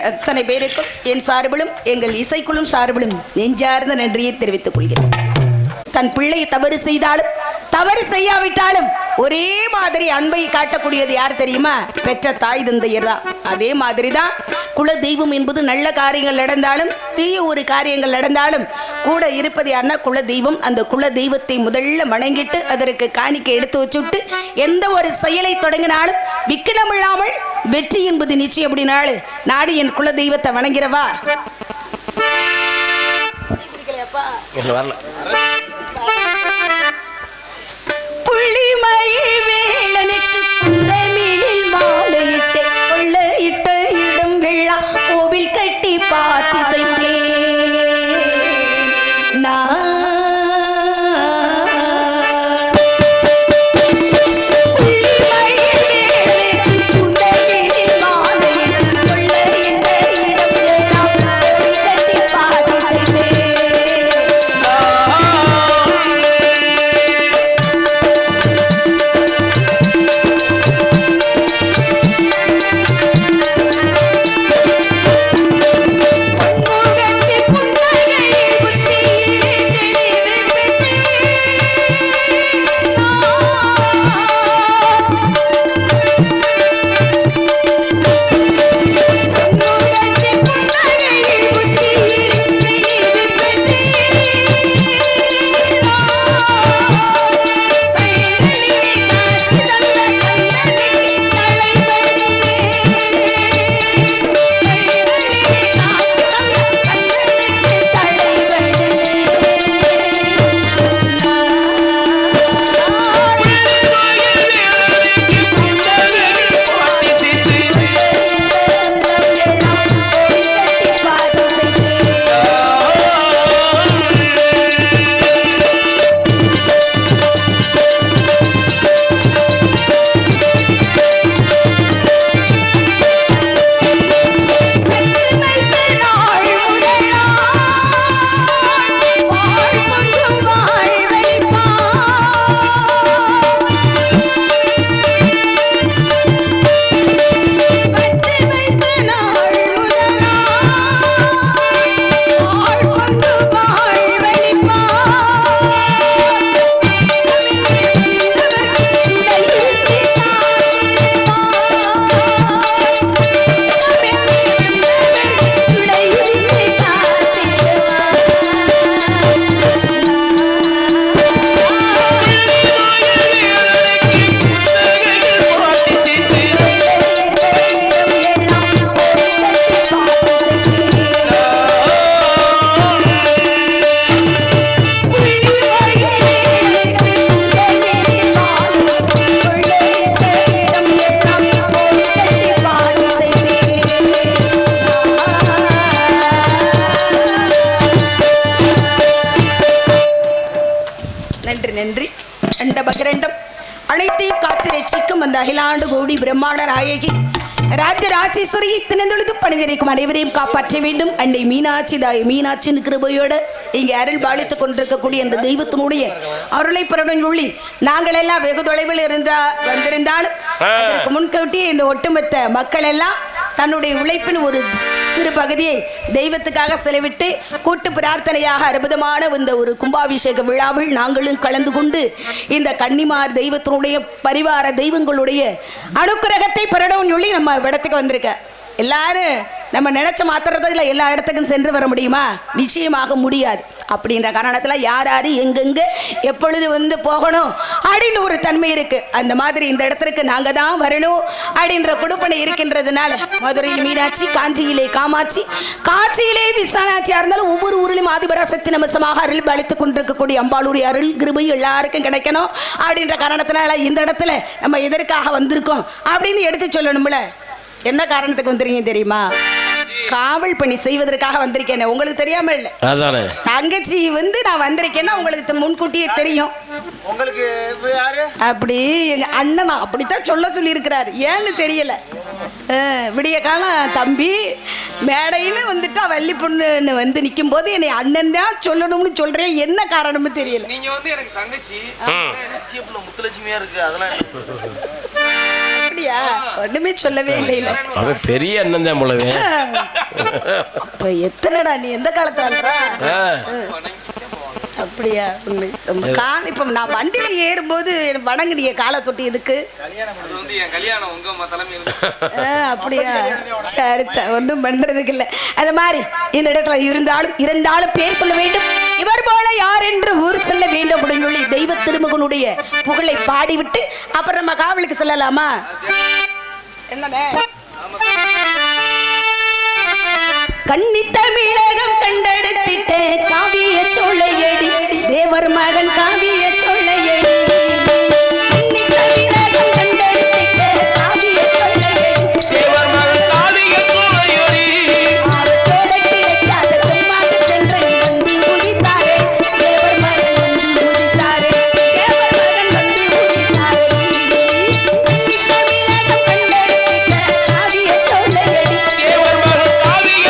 அத்தனை பேருக்கும் என் சார்பிலும் எங்கள் இசைக்குழும் சார்பிலும் நெஞ்சார்ந்த நன்றியை தெரிவித்துக் கொள்கிறேன். தன் பிள்ளை தவறு செய்தாலும் தவறு செய்யாவிட்டாலும் ஒரே மாதிரி அன்பை காட்டக்கூடியது யார் தெரியுமா? பெற்ற தாய் தந்தையர் தான். அதே மாதிரி தான் குல தெய்வம் என்பது நல்ல காரியங்கள் நடந்தாலும் தீய ஒரு காரியங்கள் நடந்தாலும் கூட இருப்பது யாருன்னா குல தெய்வம். அந்த குல தெய்வத்தை முதல்ல வணங்கிட்டு அதற்கு காணிக்கை எடுத்து வச்சுட்டு எந்த ஒரு செயலை தொடங்கினாலும் விக்கினம் இல்லாமல் வெற்றி என்பது நிச்சயம். அப்படினால நாடு என் குல தெய்வத்தை வணங்கிறவா. புள்ளிமயில் வேளனுக்கு புந்தமிழில் மாலையிட்டு கொள்ளையிட்ட இடம் வெள்ளா கோவில் கட்டி பாட்டிசைத்தேன் நான். நன்றி. அண்ட பகிரண்டம் அனைத்தையும் காத்து ரசிக்கும் அந்த அகிலாண்டு கோடி பிரம்மாண்ட நாயகி ராஜ்ய ராஜேஸ்வரி தினந்தொழுது பணிந்திருக்கும் அனைவரையும் காப்பாற்ற வேண்டும். அண்டை மீனாட்சி தாய் மீனாட்சியின் கிருபையோடு இங்கே அருள் பாலித்துக் கொண்டிருக்கக்கூடிய அந்த தெய்வத்தினுடைய அருளை பெறணும் சொல்லி நாங்கள் எல்லாம் வெகு தொலைவில் வந்திருந்தாலும் அதற்கு முன்கூட்டியே இந்த ஒட்டுமொத்த மக்கள் எல்லாம் தன்னுடைய உழைப்பின் ஒரு சிறு பகுதியை தெய்வத்துக்காக செலவிட்டு கூட்டு பிரார்த்தனையாக அற்புதமான இந்த ஒரு கும்பாபிஷேக விழாவில் நாங்களும் கலந்து கொண்டு இந்த கன்னிமார் தெய்வத்தினுடைய பரிவார தெய்வங்களுடைய அனுக்கிரகத்தை பெறணும் சொல்லி நம்ம இடத்துக்கு வந்திருக்க. எல்லாரும் நம்ம நினைச்ச மாத்திரத்துல எல்லா இடத்துக்கும் சென்று வர முடியுமா? நிச்சயமாக முடியாது. அப்படின்ற காரணத்தில் யார் யார் எங்கெங்க எப்பொழுது போகணும் அப்படின்னு ஒரு தன்மை இருக்கு. அந்த மாதிரி இந்த இடத்திற்கு நாங்கள் தான் வரணும் அப்படின்ற கொடுப்பனை இருக்கின்றதுனால மதுரையில் மீனாட்சி, காஞ்சியிலே காமாட்சி, காட்சியிலே விசாலாட்சியா இருந்தாலும் ஒவ்வொரு ஊரிலும் ஆதிபராசக்தி நமசமாக அருள் அளித்துக் கொண்டிருக்கக்கூடிய அம்பாளுடைய அருள் கிருபை எல்லாருக்கும் கிடைக்கணும் அப்படின்ற காரணத்தினால இந்த இடத்துல நம்ம எதற்காக வந்திருக்கோம் அப்படின்னு எடுத்து சொல்லணும்ல. என்ன காரணத்துக்கு வந்துருங்க தெரியுமா? காவல் பணி செய்வதற்காக வந்திருக்கேன். உங்களுக்கு தெரியாம இல்ல, தங்கச்சி நான் வந்திருக்கேன்னா உங்களுக்கு முன்கூட்டியே தெரியும். உங்களுக்கு அப்படி எங்க அண்ணனா அப்படித்தான் சொல்லி இருக்கிறாரு. ஏன்னு தெரியல. விடிய காலம் தம்பி மேடைன்னு வந்துட்டா வள்ளி பொண்ணு நிக்கும் போது என்னை அண்ணன் தான் சொல்லணும்னு சொல்றேன். என்ன காரணம்னு தெரியல. நீங்க எனக்கு தங்கச்சி முத்துலட்சுமியா இருக்கு. அதெல்லாம் அப்படியா? ஒண்ணுமே சொல்லவே இல்லை. அவன் பெரிய அண்ணன் தான் போலவே. இப்ப எத்தனைடா நீ எந்த காலத்துல அப்படியா? இப்ப நான் வண்டியில ஏறும்போது வணங்குனிய காலை தொட்டி எதுக்கு? அப்படியா? சரி, ஒன்றும் பண்றதுக்கு இல்ல. அது மாதிரி இந்த இடத்துல இருந்தாலும் பேர் சொல்ல வேண்டும். இவர் போல யார் என்று ஊர் செல்ல வேண்டும் அப்படின்னு சொல்லி தெய்வ திருமகனுடைய புகழை பாடிவிட்டு அப்புறம் நம்ம காவலுக்கு செல்லலாமா? என்னடே கன்னி தமிழகம் கண்டெடுத்திட்ட காவிய சொல்லையடி தேவர் மகன் காவிய சொல்லையடி கன்னி தமிழகம் கண்டெடுத்திட்ட காவிய சொல்லையடி தேவர் மகன் காவிய சொல்லையடி ஆரத்தோட கிடைக்காத தும்மாக சென்று வந்து உதித்தாரே தேவர் மகன் வந்து உதித்தாரே தேவர் மகன் வந்து உதித்தாரே கன்னி தமிழகம் கண்டெடுத்திட்ட காவிய சொல்லையடி தேவர் மகன் காவிய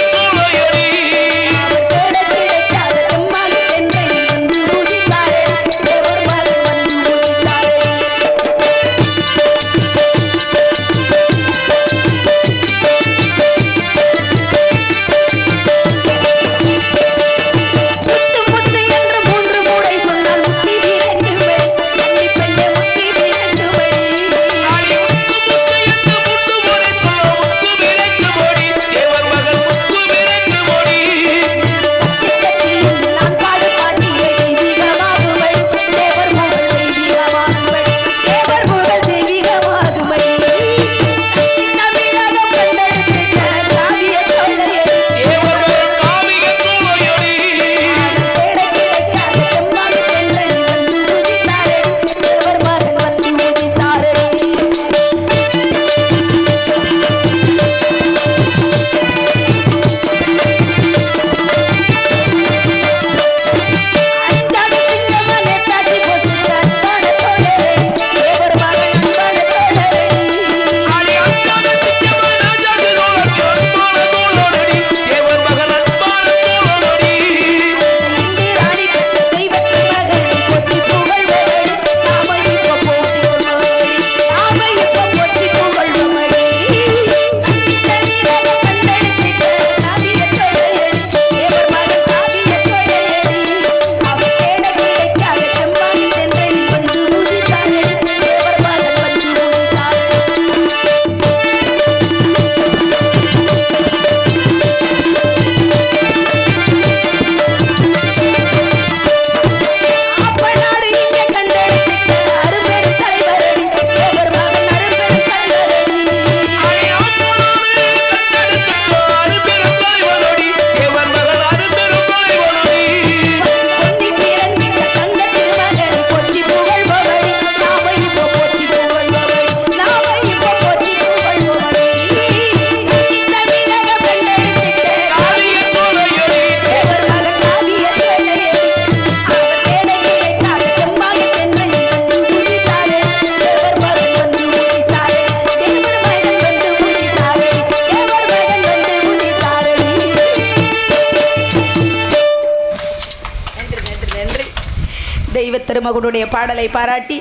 தெய்வ திருமகனுடைய பாடலை பாராட்டி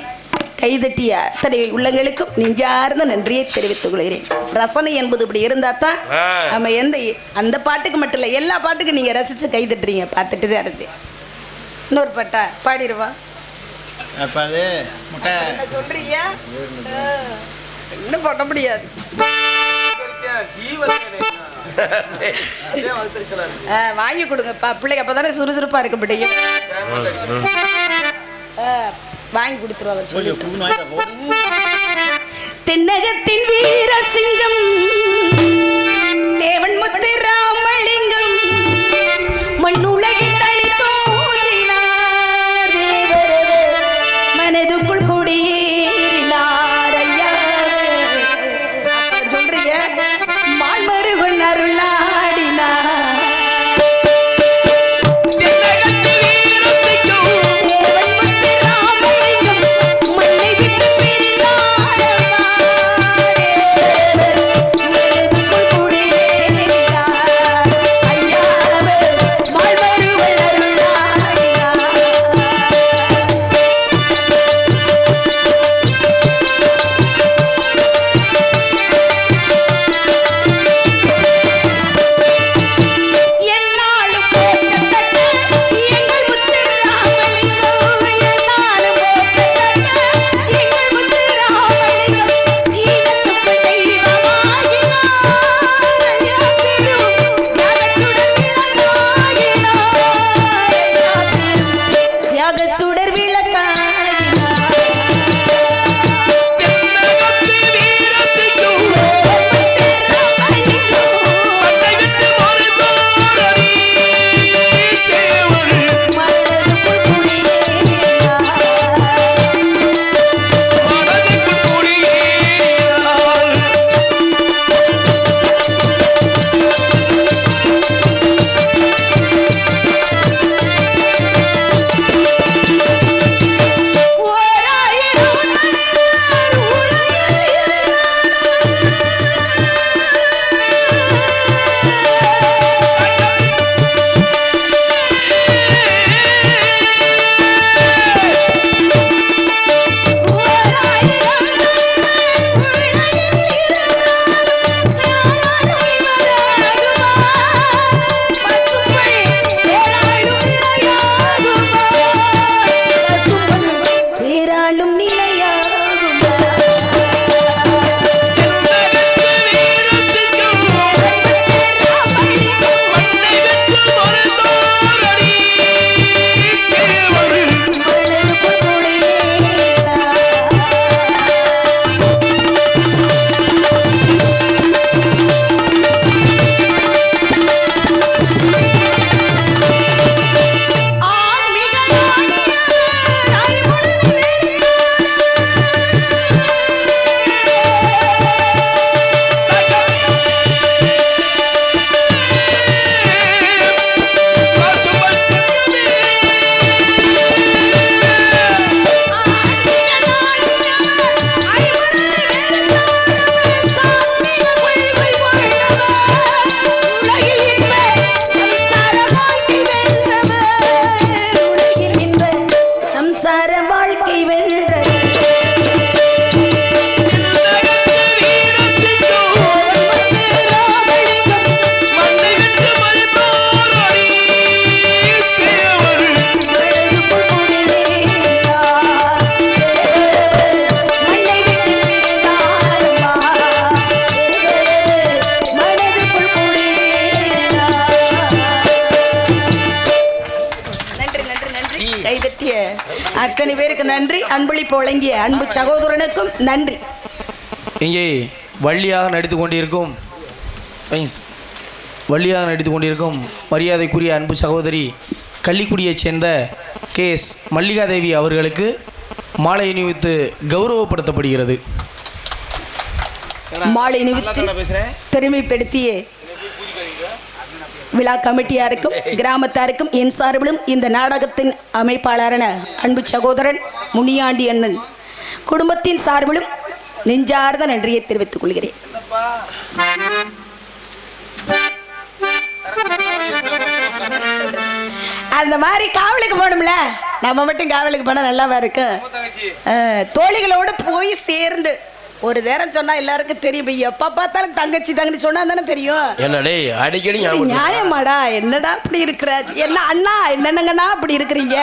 கைதட்டிய அத்தனை உள்ளங்களுக்கும் நெஞ்சார்ந்த நன்றியை தெரிவித்துக் கொள்கிறேன். ரசனை என்பது இப்படி இருந்தா தான் நம்ம அந்த பாட்டுக்கு மட்டும் இல்லை, எல்லா பாட்டுக்கும் நீங்க ரசிச்சு கைதட்டுறீங்க. பார்த்துட்டு தான் இருந்தேன். இன்னொரு பாட்டா பாடிடுவா சொல்றீங்க, இன்னும் பண்ண முடியாது. வாங்கி கொடுங்கப்பா, பிள்ளைங்க அப்பதானே சுறுசுறுப்பா இருக்க முடியும். வாங்கி கொடுத்துருவாங்க. தென்னகத்தின் வீர சிங்கம் தேவன் முத்து ராமலிங்கம் மண்ணுலகில் தனி தோன்றினார், மனதுக்குள் குடியேறினார். ஐயா சொல்றீங்க, மான்மருகுள் அருளாடினார். மண்ணை விட்டு பிரிந்தார். அத்தனை பேருக்கு நன்றி. அன்பளிப்பு வழங்கிய அன்பு சகோதரனுக்கும் நன்றி. இங்கே வள்ளியாக நடித்து கொண்டிருக்கும் மரியாதைக்குரிய அன்பு சகோதரி கள்ளிக்குடியைச் சேர்ந்த கேஎஸ் மல்லிகாதேவி அவர்களுக்கு மாலை அணிவித்து கௌரவப்படுத்தப்படுகிறது. மாலை அணிவித்து பெருமைப்படுத்திய விழா கமிட்டியாருக்கும் கிராமத்தாருக்கும் என் சார்பிலும் இந்த நாடகத்தின் அமைப்பாளரான அன்பு சகோதரன் முனியாண்டி அண்ணன் குடும்பத்தின் சார்பிலும் நெஞ்சார்ந்த நன்றியை தெரிவித்துக் கொள்கிறேன். அந்த மாதிரி காவலுக்கு போகணும்ல, நம்ம மட்டும் காவலுக்கு போனா நல்லாவா இருக்கு. தோழிகளோடு போய் சேர்ந்து ஒரு நேரம் சொன்னா எல்லாருக்கும் தெரியும். எப்ப பார்த்தாலும் தங்கச்சி தங்கச்சி சொன்னா தானே தெரியும். என்னடே அடிக்கடி நியாயமாடா, என்னடா அப்படி இருக்கிற, என்ன அண்ணா என்னங்கண்ணா அப்படி இருக்கிறீங்க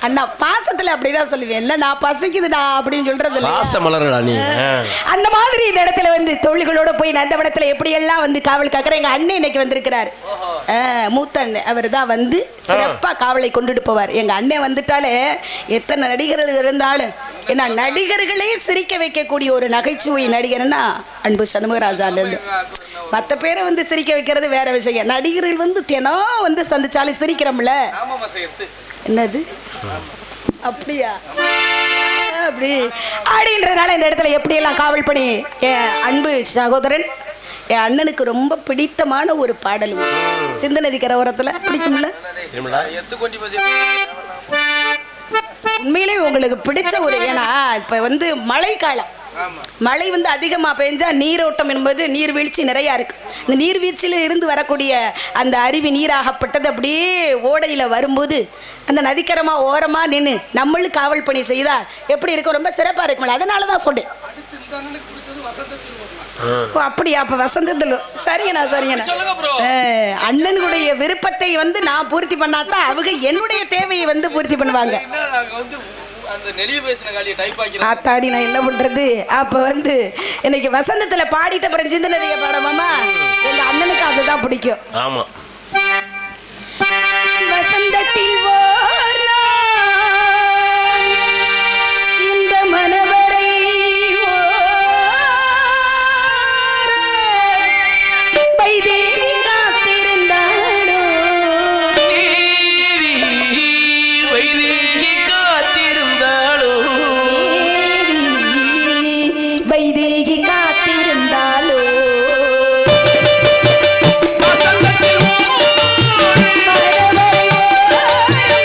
அண்ணா, பாசத்துல அப்படிதான் சொல்லுவேன். இல்ல நான் பசிக்குதுடா அப்படின்னு சொல்றது அந்த மாதிரி இந்த இடத்துல வந்து தோழிகளோட போய் நந்தவனத்துல எப்படி எல்லாம் வந்து காவல் காக்கிற எங்க அண்ணன் இன்னைக்கு வந்திருக்கிறாரு. மூத்த அண்ணன் அவர் தான் வந்து சிறப்பா காவலை கொண்டுட்டு போவார். எங்க அண்ணன் வந்துட்டாலே எத்தனை நடிகர்கள் இருந்தாலும் ஏன்னா நடிகர்களே சிரிக்க வைக்கக்கூடிய ஒரு நகைச்சுவை நடிகர்னா அன்பு சண்முகராஜா. மற்ற பேரை வந்து சிரிக்க வைக்கிறது வேற விஷயம். நடிகர்கள் வந்து தினம் வந்து சந்திச்சாலும் சிரிக்கிறோம்ல. என்னது அப்படியா அப்படி அப்படின்றதுனால இந்த இடத்துல எப்படியெல்லாம் காவல் பண்ணி என் அன்பு சகோதரன் என் அண்ணனுக்கு ரொம்ப பிடித்தமான ஒரு பாடல் சிந்தனை இருக்கிற ஓரத்தில் பிடிக்கும்ல. உண்மையிலே உங்களுக்கு பிடிச்ச ஒரு, ஏன்னா இப்போ வந்து மழைக்காலம், மழை வந்து அதிகமாக பெஞ்சா நீரோட்டம் என்பது நீர்வீழ்ச்சி நிறையா இருக்கு. இந்த நீர்வீழ்ச்சியில் இருந்து வரக்கூடிய அந்த அருவி நீராகப்பட்டது அப்படியே ஓடையில் வரும்போது அந்த நதிக்கரமாக ஓரமாக நின்று நம்மளும் காவல் பணி செய்தால் எப்படி இருக்கும், ரொம்ப சிறப்பாக இருக்கும்ல. அதனால தான் சொன்னேன். அப்படியா? அப்ப வசந்தத்தில் சரிங்கண்ணா சரிங்கண்ணா. அண்ணனுடைய விருப்பத்தை வந்து நான் பூர்த்தி பண்ணாதான் அவங்க என்னுடைய தேவையை வந்து பூர்த்தி பண்ணுவாங்க. ஆத்தாடி நான் என்ன பண்றது. அப்ப வந்து இன்னைக்கு வசந்தத்துல பாடிட்ட அப்புறம் சிந்தனைய பாடமாமா எங்க அண்ணனுக்கு அதுதான் பிடிக்கும். ஆமா. வசந்தத்தில் இந்த மனவரை வைதேவி காத்திருந்தாளோ, வைதேகி காத்திருந்தாளோ, வைதேகி காத்திருந்தாளோ, மனவரை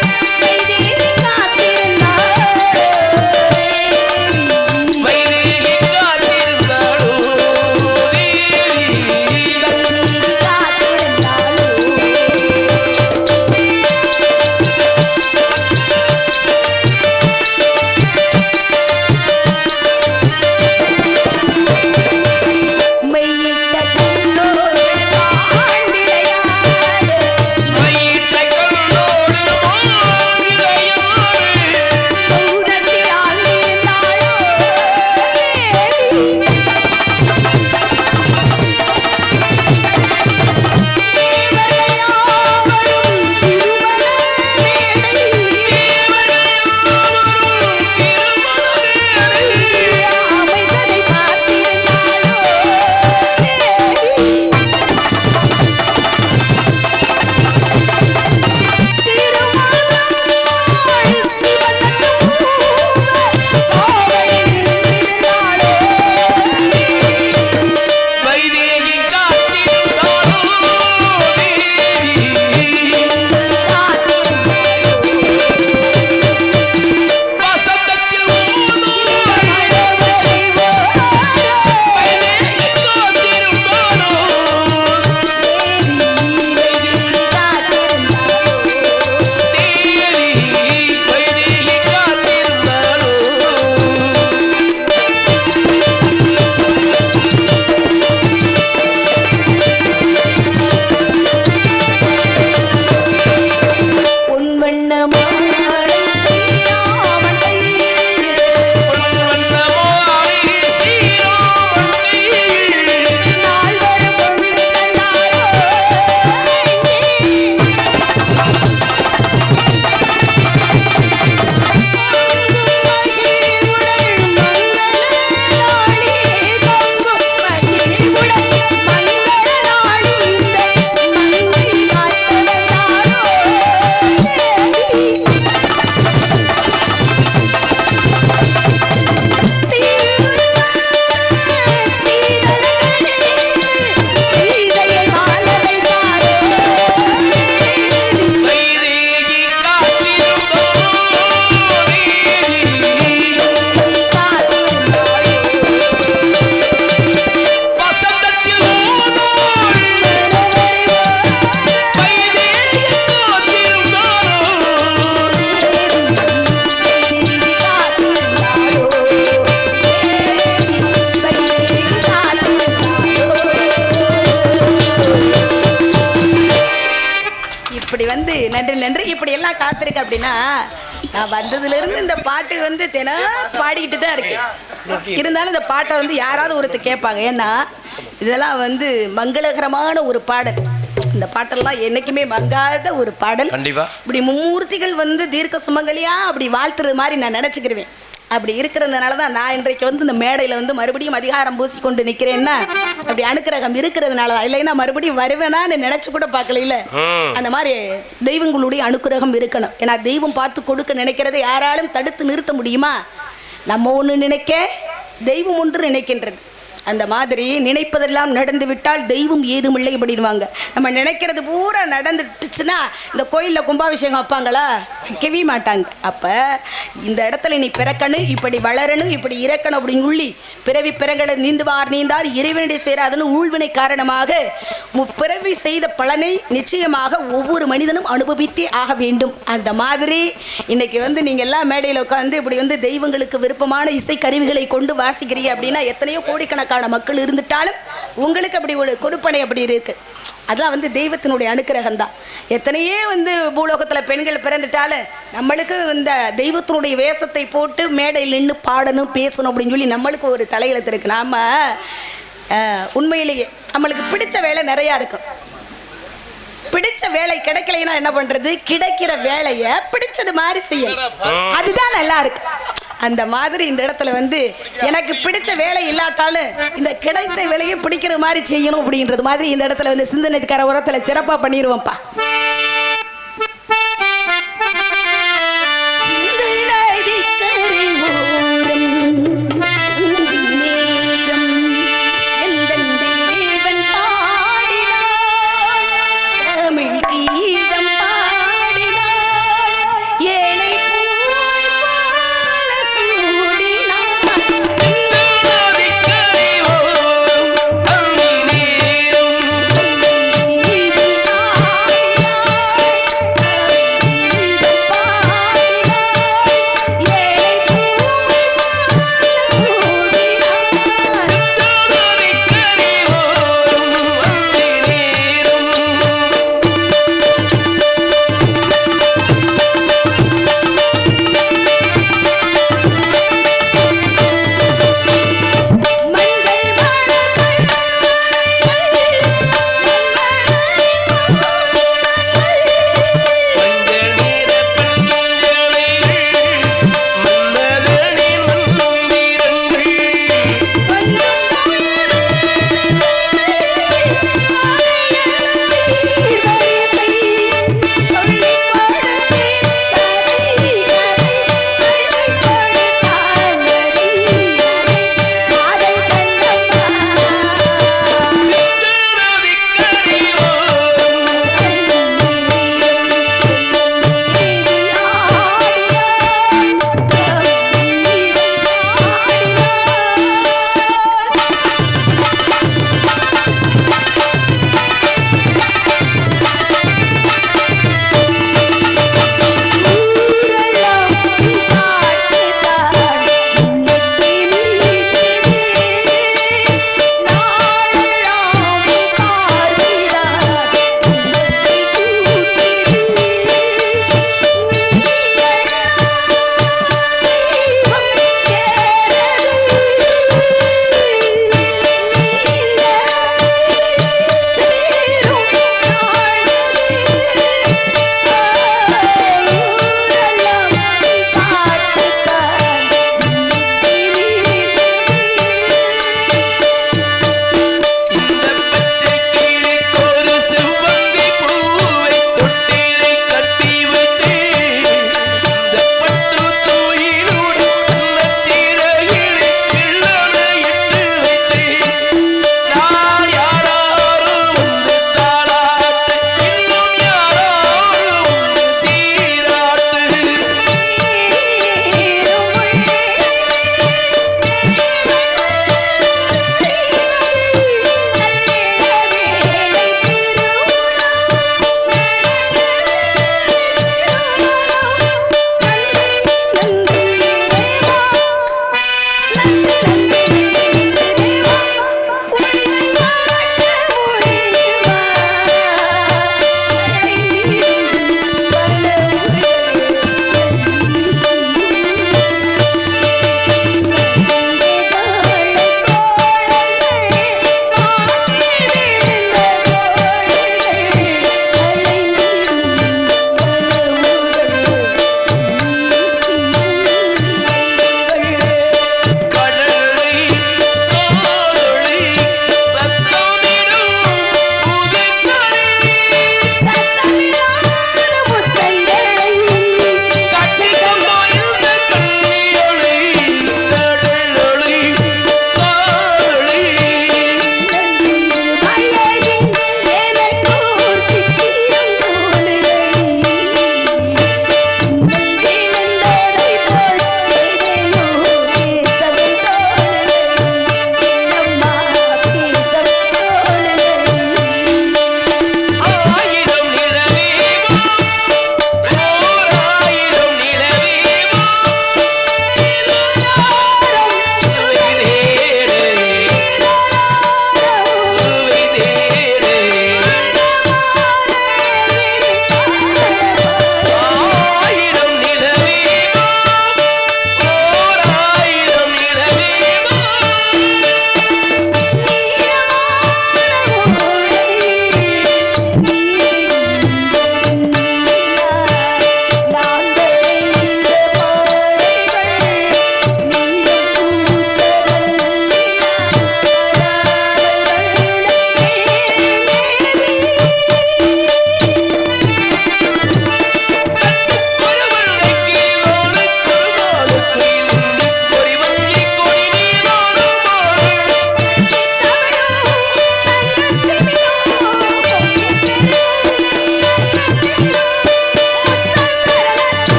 வந்து நன்றி நன்றி. இப்படி எல்லாம் காத்திருக்கு அப்படின்னா நான் வந்ததுல இருந்து இந்த பாட்டு வந்து தினம் பாடிக்கிட்டு தான் இருக்கு. இருந்தாலும் இந்த பாட்டை வந்து யாராவது ஒருத்தர் கேட்பாங்க. ஏன்னா இதெல்லாம் வந்து மங்களகரமான ஒரு பாடல். இந்த பாட்டெல்லாம் என்னைக்குமே மங்காத ஒரு பாடல். கண்டிப்பா இப்படி மும்மூர்த்திகள் வந்து தீர்க்க சுமங்கலியா அப்படி வாழ்த்துறது மாதிரி நான் நினைச்சுக்கிருவேன். அப்படி இருக்கிறதுனால தான் நான் இன்றைக்கு வந்து இந்த மேடையில் வந்து மறுபடியும் அதிகாரம் பூசிக்கொண்டு நிற்கிறேன்னா அப்படி அனுக்கிரகம் இருக்கிறதுனால தான். இல்லைன்னா மறுபடியும் வருவேனான்னு நினைச்சு கூட பார்க்கல. அந்த மாதிரி தெய்வங்களுடைய அனுக்கிரகம் இருக்கணும். ஏன்னா தெய்வம் பார்த்து கொடுக்க நினைக்கிறதை யாராலும் தடுத்து நிறுத்த முடியுமா? நம்ம ஒன்று நினைக்க தெய்வம் ஒன்று நினைக்கின்றது. அந்த மாதிரி நினைப்பதெல்லாம் நடந்து விட்டால் தெய்வம் ஏதுமில்லை அப்படின்வாங்க. நம்ம நினைக்கிறது பூரா நடந்துட்டுச்சுன்னா இந்த கோயிலில் கும்பாபிஷேகம் வைப்பாங்களா? வைக்கவே மாட்டாங்க. அப்போ இந்த இடத்துல நீ பிறக்கணும், இப்படி வளரணும், இப்படி இறக்கணும் அப்படின்னு சொல்லி பிறவி பிறங்களை நீந்தார் இறைவனுடைய சேராதுன்னு ஊழ்வினை காரணமாக முப்பிறவி செய்த பலனை நிச்சயமாக ஒவ்வொரு மனிதனும் அனுபவித்தே ஆக வேண்டும். அந்த மாதிரி இன்னைக்கு வந்து நீங்கள் எல்லாம் மேடையில் உட்காந்து இப்படி வந்து தெய்வங்களுக்கு விருப்பமான இசை கருவிகளை கொண்டு வாசிக்கிறீங்க அப்படின்னா எத்தனையோ கோடிக்கணக்கான மக்கள் இருந்துட்டாலும் உங்களுக்கு அப்படி ஒரு கொடுப்பனை அப்படி இருக்கு. அதெல்லாம் வந்து தெய்வத்தினுடைய அனுக்கிரகம் தான். எத்தனையே வந்து பூலோகத்தில் பெண்கள் பிறந்துட்டாலும் நம்மளுக்கு இந்த தெய்வத்தினுடைய வேஷத்தை போட்டு மேடையில் நின்று பாடணும் பேசணும் அப்படின்னு சொல்லி நம்மளுக்கு ஒரு தலையெழுத்து இருக்கு. நாம உண்மையிலேயே நம்மளுக்கு பிடிச்ச வேலை நிறையா இருக்கும். பிடிச்ச வேலை கிடைக்கலைன்னா என்ன பண்றது? கிடைக்கிற வேலையை பிடிச்சது மாதிரி செய்யணும். அதுதான் நல்லா இருக்கு. அந்த மாதிரி இந்த இடத்துல வந்து எனக்கு பிடிச்ச வேலை இல்லாட்டாலும் இந்த கிடைத்த வேலையை பிடிக்கிற மாதிரி செய்யணும் அப்படின்றது மாதிரி இந்த இடத்துல வந்து சிந்தனைக்கார உரத்துல சிறப்பா பண்ணிடுவோம்ப்பா. கண்டிப்பா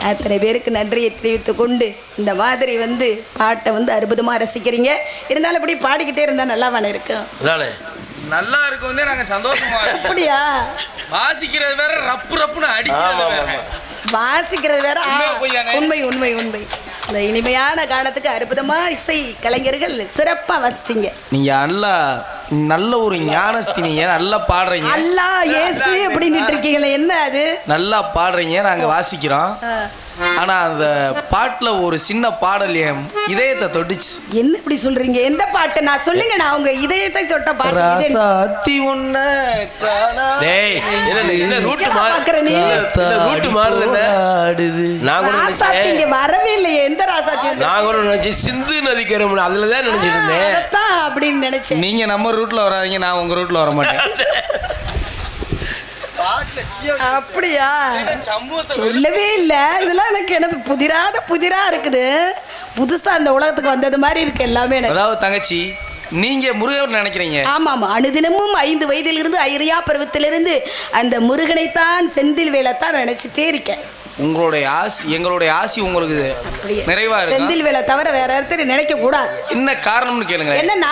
அத்தனை பேருக்கு நன்றியை தெரிவித்துக் கொண்டு இந்த மாதிரி வந்து பாட்டை வந்து அற்புதமாக ரசிக்கிறீங்க. இருந்தாலும் இப்படி பாடிக்கிட்டே இருந்தால் நல்லாவானே இருக்கும். அதானே நல்லா இருக்கும் வந்து நாங்க சந்தோஷமா இருக்கோம். அப்படியா? வாசிக்கிறது வேற ரப்பு ரப்புன்னு அடிக்கிறது வேற. வாசிக்கிறது வேற. உண்மை உண்மை உண்மை. இந்த இனிமையான காலத்துக்கு அற்புதமா இசை கலைஞர்கள் சிறப்பா வாசிச்சீங்க. நீங்க நல்ல ஒரு ஞானஸ்தி, நீங்க நல்லா பாடுறீங்க. அல்லா ஏசு அப்படின்னு இருக்கீங்களே, என்ன அது? நல்லா பாடுறீங்க, நாங்க வாசிக்கிறோம். ஆனா அந்த பாட்டுல ஒரு சின்ன பாடல் என் இதயத்தை தொட்டுச்சு. என்ன இப்படி சொல்றீங்க? எந்த பாட்டு? நான் சொல்லுங்க, நான் உங்க இதயத்தை தொட்ட பாட்டு. ராசாத்தி உன்ன டேய் என்ன ரூட் மாறுறே? ரூட் மாறுதுன்னு நான் கூட ராசாத்தி இங்க வரவே இல்லையே. எந்த ராசாத்தி? நான் கூட நினைச்சேன் சிந்து நதிக்கரை, அதுல தான் நினைச்சிட்டு இருந்தேன். அதான் அப்படின்னு நினைச்சேன். நீங்க நம்ம ரூட்ல வராதீங்க, நான் உங்க ரூட்ல வர மாட்டேன். அப்படியா? சொல்லவே இல்லை. இதெல்லாம் எனக்கு புதிரா இருக்குது. புதுசா அந்த உலகத்துக்கு வந்தது மாதிரி இருக்கு எல்லாமே. அதாவது தங்கச்சி, நீங்க முருகன் நினைக்கிறீங்க. ஆமாமா. அனுதினமும் 5 வயதிலிருந்து ஐரியா பருவத்திலிருந்து அந்த முருகனைத்தான் செந்தில் வேலைத்தான் நினைச்சிட்டே இருக்கேன். உங்களுடைய ஆசி, எங்களுடைய ஆசி உங்களுக்கு நிறைவா இருக்கு. செந்தில் வேலை தவிர வேற ஒருத்தர் நினைக்க கூடாது. என்ன காரணம்னு கேளுங்க. என்னன்னா,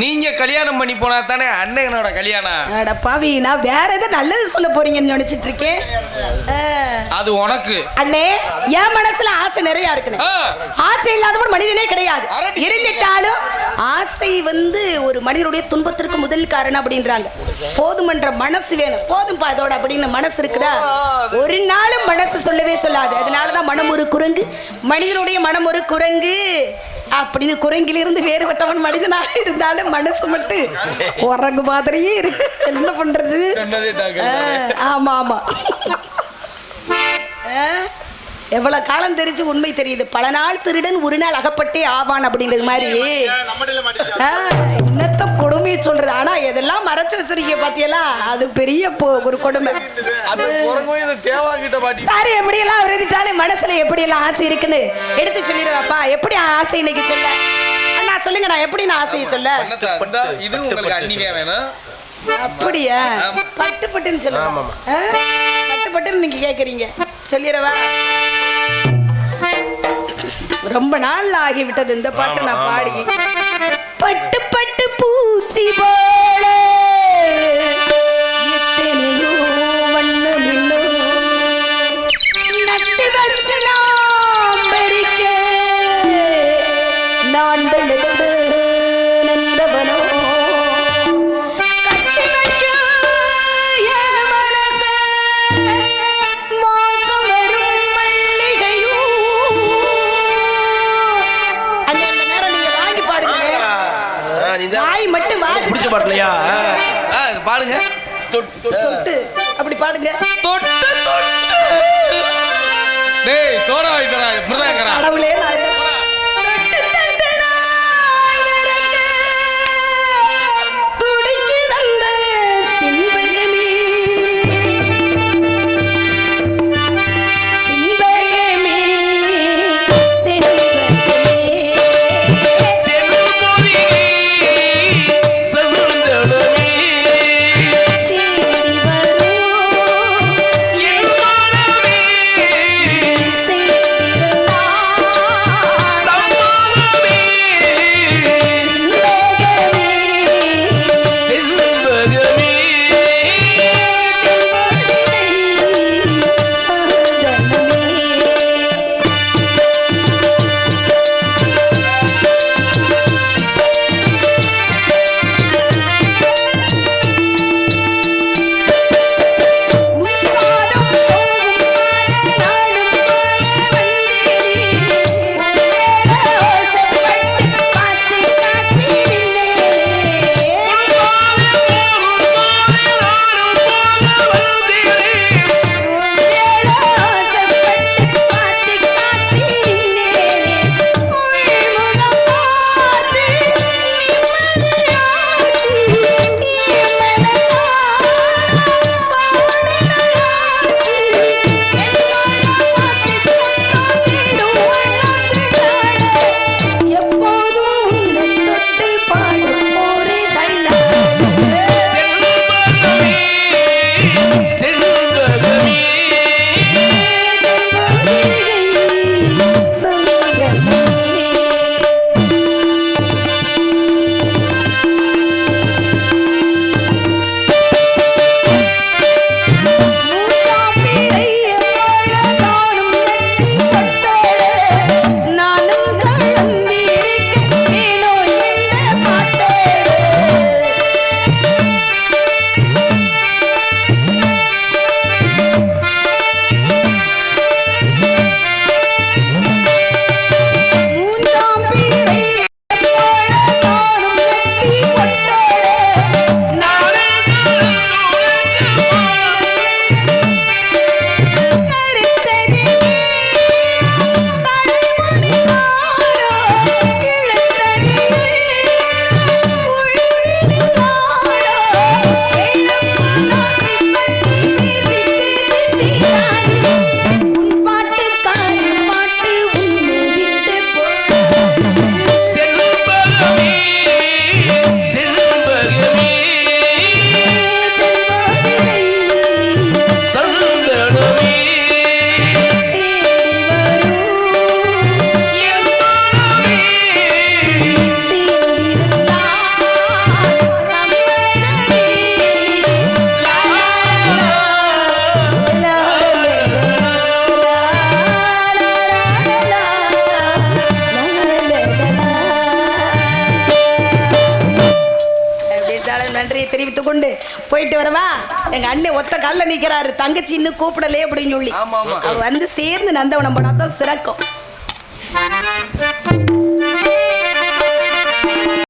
நீங்க கல்யாணம் பண்ணி போனா தானே அண்ணனோட கல்யாணம். அட பாவி, நான் வேற ஏதோ நல்லது சொல்ல போறீங்கன்னு நினைச்சிட்டு இருக்கேன். அது உனக்கு அண்ணே, என் மனசுல ஆசை நிறைய இருக்கு. ஆசை இல்லாதவன் மனிதனே கிடையாது. இருந்துட்டாலும் ஆசை வந்து ஒரு மனிதனுடைய துன்பத்திற்கு முதல் காரணம் அப்படின்றாங்க. போதுமன்ற மனசு வேணும். போதும்பா இதோட அப்படின்னு மனசு இருக்குதா? ஒரு நாளும் மனசு சொல்லவே சொல்லாது. அதனாலதான் மனம் ஒரு குரங்கு, மனிதனுடைய மனம் ஒரு குரங்கு அப்படின்னு. குரங்கிலிருந்து வேறுபட்டவன் மனிதனாக இருந்தாலும் மனசு மட்டும் குரங்கு மாதிரியே இருக்கு. என்ன பண்றது? ஆமா ஆமா. எவ்வளவு காலம் தெரிஞ்சு உண்மை தெரியுது. பல நாள் திருடன் ஒரு நாள் அகப்பட்டே ஆவான் அப்படின்றது மாதிரி என்னத்த கொடுமையை சொல்றது. ஆனா எதெல்லாம் மறைச்சு வச்சிருக்கீங்க பாத்தியலா, அது பெரிய ஒரு கொடுமை. சாரி, எப்படியெல்லாம் எழுதிட்டாலே மனசுல எப்படியெல்லாம் ஆசை இருக்குன்னு எடுத்து சொல்லிடுவாப்பா. எப்படி ஆசை இன்னைக்கு சொல்ல அண்ணா சொல்லுங்க. நான் எப்படி நான் ஆசையை சொல்ல? இது உங்களுக்கு அன்னிக்கே வேணும். அப்படியா? பட்டு பட்டுன்னு சொல்லுங்க. பட்டு பட்டுன்னு நீங்க கேக்குறீங்க, சொல்லிடவா? ரொம்ப நாள் ஆகிவிட்டது இந்த பாட்டு நான் பாடி. பட்டு பட்டு பூச்சி போல எத்தனையோ வண்ணம் இன்னும் நட்டு வச்சு நாம் பறிக்க நான் வெளுத்து நந்தவனோ கட்டி வைக்க என் மனச மோசம் வரும் மல்லிகையோ. அந்த நேரம் நீங்க வாங்கி பாடுங்க. வாய் மட்டும் வாசி பிடிச்ச பாட்டலையா பாடுங்க. தொட்டு அப்படி பாடுங்க. தொட்டு தொட்டு டேய் சோடா வைக்கறா இப்படிதான் கடவுளே, நான் தொட்டு தொட்டு நாங்கறக்க துடிக்கு தந்த சிம்பகமே சிம்பகமே சிம்பகமே செல்லுமொழி சங்குந்தளமே தேடி வரும் என் மனமே செய்திடும் தெரிவித்துக் கொண்டு போயிட்டு வரவா. எங்க அண்ணன் ஒத்த கால்ல நிக்கிறாரு, தங்கச்சி இன்னும் கூப்பிடலே அப்படின்னு சொல்லி. ஆமா ஆமா அவர் வந்து சேர்ந்து நந்தவனம் போனா தான் சிறக்கும்.